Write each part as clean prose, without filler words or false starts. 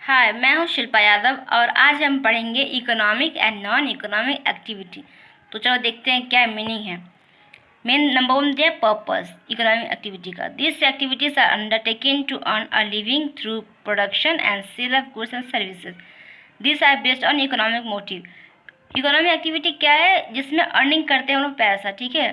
हाय, मैं हूँ शिल्पा यादव और आज हम पढ़ेंगे economic and non economic activity. तो चलो देखते हैं क्या मीनिंग है। मेन नंबर वन दिया पर्पस इकोनॉमिक एक्टिविटी का। This activities are undertaken to earn a living through production and sale of goods and services. This are based on economic motive. Economic activity क्या है? जिसमें earning करते हैं हम लोग पैसा, ठीक है।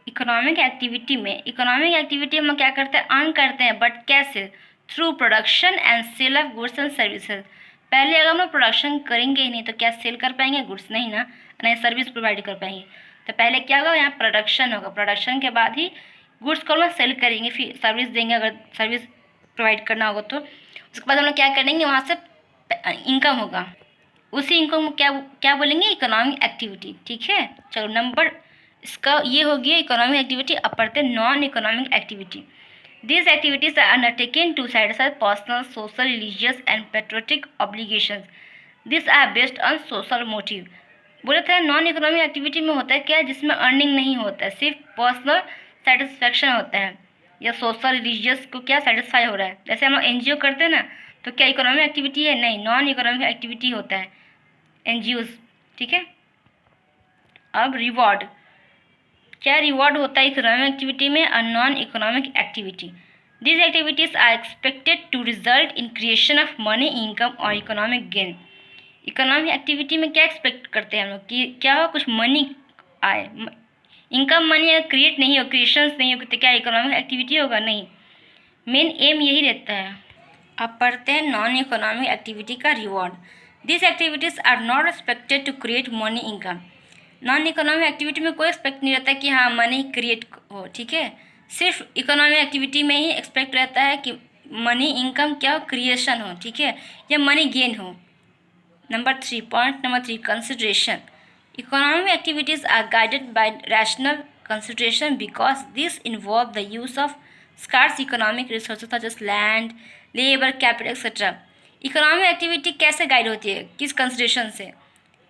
इकोनॉमिक एक्टिविटी हम क्या करते हैं? अर्न करते हैं, बट कैसे? Through production and sale of goods and services. पहले अगर हम लोग प्रोडक्शन करेंगे ही नहीं तो क्या सेल कर पाएंगे गुड्स? नहीं ना, नहीं सर्विस प्रोवाइड कर पाएंगे। तो पहले क्या होगा? यहाँ प्रोडक्शन होगा, प्रोडक्शन के बाद ही गुड्स को हम लोग सेल करेंगे, फिर सर्विस देंगे अगर सर्विस प्रोवाइड करना होगा तो। उसके बाद हम लोग क्या करेंगे? वहाँ से इनकम होगा, उसी इनकम को क्या क्या बोलेंगे? इकोनॉमिक एक्टिविटी, ठीक है। चलो नंबर इसका ये हो गया इकोनॉमिक एक्टिविटी। अब पढ़ते हैं non economic activity. These activities are undertaken to satisfy personal, social, religious and patriotic obligations. These are based on social motive. बोले थे नॉन इकोनॉमिक एक्टिविटी में होता है क्या? जिसमें अर्निंग नहीं होता है, सिर्फ पर्सनल सेटिस्फेक्शन होता है या सोशल रिलीजियस को क्या सेटिस्फाई हो रहा है। जैसे हम लोग एनजीओ करते हैं ना, तो क्या इकोनॉमिक एक्टिविटी है? नहीं, नॉन इकोनॉमिक एक्टिविटी होता है एनजीओज, ठीक है। अब रिवॉर्ड, क्या रिवॉर्ड होता है इकोनॉमिक एक्टिविटी में और non economic activity? These activities are expected to result in creation of money, income और इकोनॉमिक गेन। इकोनॉमिक एक्टिविटी में क्या एक्सपेक्ट करते हैं हम लोग कि क्या हो? कुछ मनी आए। इनकम मनी अगर क्रिएट नहीं हो, क्रिएशंस नहीं हो, तो क्या इकोनॉमिक एक्टिविटी होगा? नहीं। मेन एम यही रहता है। अब पढ़ते हैं नॉन इकोनॉमिक एक्टिविटी का reward. This activities are not expected to create money, income. Non economic activity में कोई एक्सपेक्ट नहीं रहता कि हाँ मनी क्रिएट हो, ठीक है। सिर्फ इकोनॉमिक एक्टिविटी में ही एक्सपेक्ट रहता है कि मनी, इनकम क्या हो? क्रिएशन हो, ठीक है, या मनी गेन हो। Point number 3 consideration. Economic activities are guided by rational consideration because this involve the use of scarce economic resources such as land, labour, capital etcetera. Economic activity कैसे guide होती है? किस consideration से?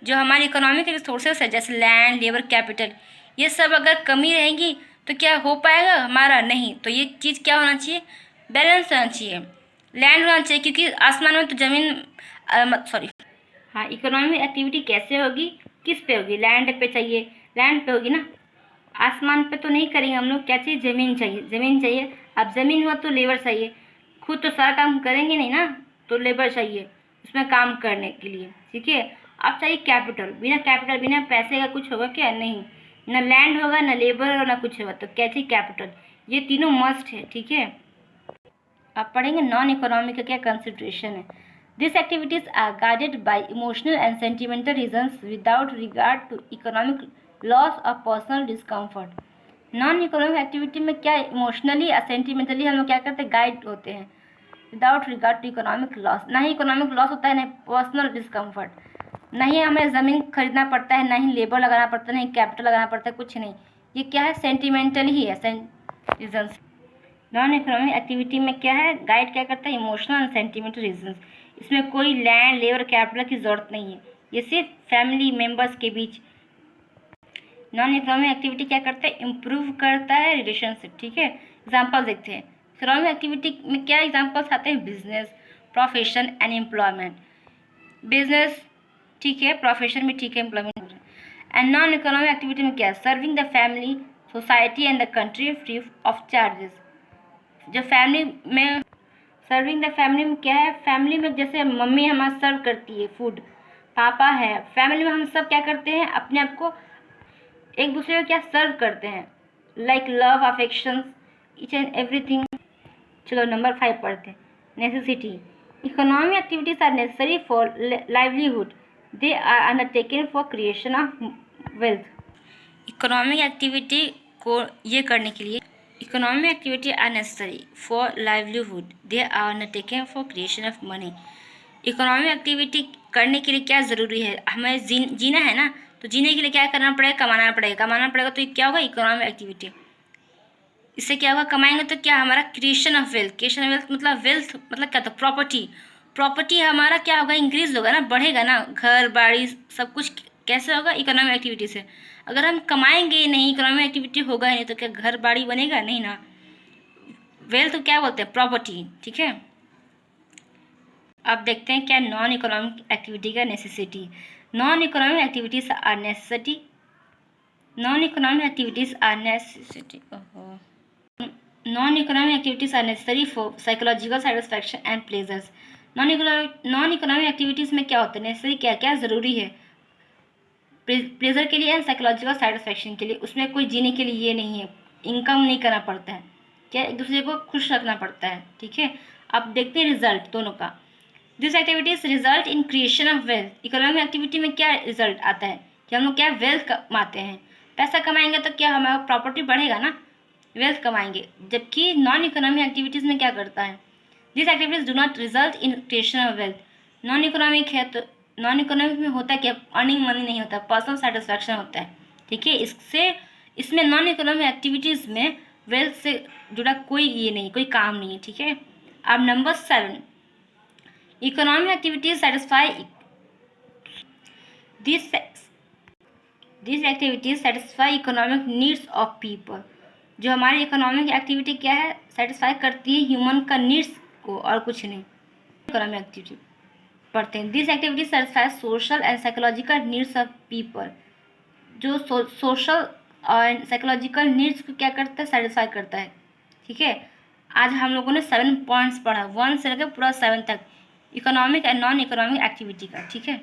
जो हमारे economic resources है जैसे land, labour, capital, ये सब अगर कमी रहेंगी तो क्या हो पाएगा हमारा? नहीं। तो ये चीज़ क्या होना चाहिए? बैलेंस होना चाहिए। लैंड होना चाहिए क्योंकि आसमान में तो ज़मीन हाँ, इकोनॉमिक एक्टिविटी कैसे होगी? किस पे होगी? लैंड पे चाहिए, लैंड पे होगी ना, आसमान पे तो नहीं करेंगे हम लोग। क्या चाहिए? ज़मीन चाहिए, ज़मीन चाहिए। अब ज़मीन हुआ तो लेबर चाहिए, खुद तो सारा काम करेंगे नहीं ना, तो लेबर चाहिए उसमें काम करने के लिए, ठीक है। अब चाहिए कैपिटल। बिना कैपिटल, बिना पैसे का कुछ होगा क्या? नहीं, ना लैंड होगा, ना लेबर होगा, ना कुछ होगा। तो क्या चाहिए? कैपिटल। ये तीनों मस्ट है, ठीक है। अब पढ़ेंगे नॉन इकोनॉमिक का क्या कंसिडरेशन है। This activities are guided by emotional and sentimental reasons without regard to economic loss और personal discomfort. Non economic activity में क्या इमोशनली या सेंटिमेंटली हम लोग क्या करते हैं? गाइड होते हैं without regard to economic loss. ना ही इकोनॉमिक लॉस होता है, ना पर्सनल डिस्कम्फर्ट, नहीं हमें ज़मीन खरीदना पड़ता है, ना ही लेबर लगाना पड़ता है, नहीं कैपिटल लगाना पड़ता है, कुछ नहीं। ये क्या है? सेंटिमेंटल ही है, रीजन्स। नॉन इकोनॉमिक एक्टिविटी में क्या है? गाइड क्या करता है? Emotional and sentimental reasons. इसमें कोई लैंड, लेबर, कैपिटल की ज़रूरत नहीं है, ये सिर्फ फैमिली मेम्बर्स के बीच। नॉन इकोनॉमिक एक्टिविटी क्या करता है? इम्प्रूव करता है रिलेशनशिप, ठीक है। एग्जाम्पल देखते हैं। इकोनॉमिक एक्टिविटी में क्या एग्जाम्पल्स आते हैं? Business, profession and employment. Business ठीक है, प्रोफेशन भी ठीक है, employment. And non economic activity में क्या है? Serving the family, society and the country free of charges. जो फैमिली में सर्विंग द फैमिली में क्या है? फैमिली में जैसे मम्मी हमारा सर्व करती है फूड, पापा है, फैमिली में हम सब क्या करते हैं? अपने आप को एक दूसरे को क्या सर्व करते हैं, like love, affections, each and everything. चलो नंबर 5 पढ़ते हैं। Necessity. Economic activities are necessary for livelihood. They are undertaken for creation of wealth. Economic activity को ये करने के लिए economic activity are necessary for livelihood. They are undertaken for creation of money. Economic activity करने के लिए क्या ज़रूरी है? हमें जीना है ना, तो जीने के लिए क्या करना पड़ेगा? कमाना पड़ेगा। कमाना पड़ेगा तो ये क्या होगा? Economic activity. इससे क्या होगा? कमाएंगे तो क्या? हमारा creation of wealth. Creation of wealth मतलब क्या था? प्रॉपर्टी। प्रॉपर्टी हमारा क्या होगा? इंक्रीज होगा ना, बढ़ेगा ना, घर बाड़ी सब कुछ कैसे होगा? इकोनॉमिक एक्टिविटी से। अगर हम कमाएंगे ही नहीं, इकोनॉमिक एक्टिविटी होगा ही नहीं, तो क्या घर बाड़ी बनेगा? नहीं ना। वेल्थ क्या बोलते हैं? प्रॉपर्टी, ठीक है। अब देखते हैं क्या नॉन इकोनॉमिक एक्टिविटी का necessity. Non economic activities are necessity. Non economic activities are necessity non economic activities are necessary for psychological satisfaction and pleasures. Non economic activities में क्या होता है, नेसेसरी क्या क्या ज़रूरी है प्लेजर के लिए एंड साइकोलॉजिकल सेटिस्फैक्शन के लिए। उसमें कोई जीने के लिए ये नहीं है, इनकम नहीं करना पड़ता है, क्या एक दूसरे को खुश रखना पड़ता है, ठीक है। अब देखते हैं रिजल्ट दोनों का। This activities result in creation of wealth. Economic activity में क्या रिजल्ट आता है कि हम लोग क्या वेल्थ कमाते हैं, पैसा कमाएंगे तो क्या हमारा प्रॉपर्टी बढ़ेगा ना, वेल्थ कमाएंगे। जबकि नॉन इकोनॉमिक एक्टिविटीज़ में क्या करता है, this activities do not result in creation of wealth. Non economic है तो नॉन इकोनॉमिक में होता है कि अर्निंग मनी नहीं होता, पर्सनल सेटिस्फैक्शन होता है, ठीक है। इसमें नॉन इकोनॉमिक एक्टिविटीज़ में वेल्थ से जुड़ा कोई ये नहीं, कोई काम नहीं है, ठीक है। अब number 7, economic activities satisfy this activities satisfy economic needs of people. जो हमारी इकोनॉमिक एक्टिविटी क्या है, सेटिस्फाई करती है ह्यूमन का नीड्स को और कुछ नहीं। इकोनॉमिक एक्टिविटी पढ़ते हैं। This activity satisfy social and psychological needs of people. जो सोशल और साइकोलॉजिकल नीड्स को क्या करता है, सेटिस्फाई करता है, ठीक है। आज हम लोगों ने 7 पॉइंट्स पढ़ा, 1 से लेकर पूरा 7 तक economic and non economic activity का, ठीक है।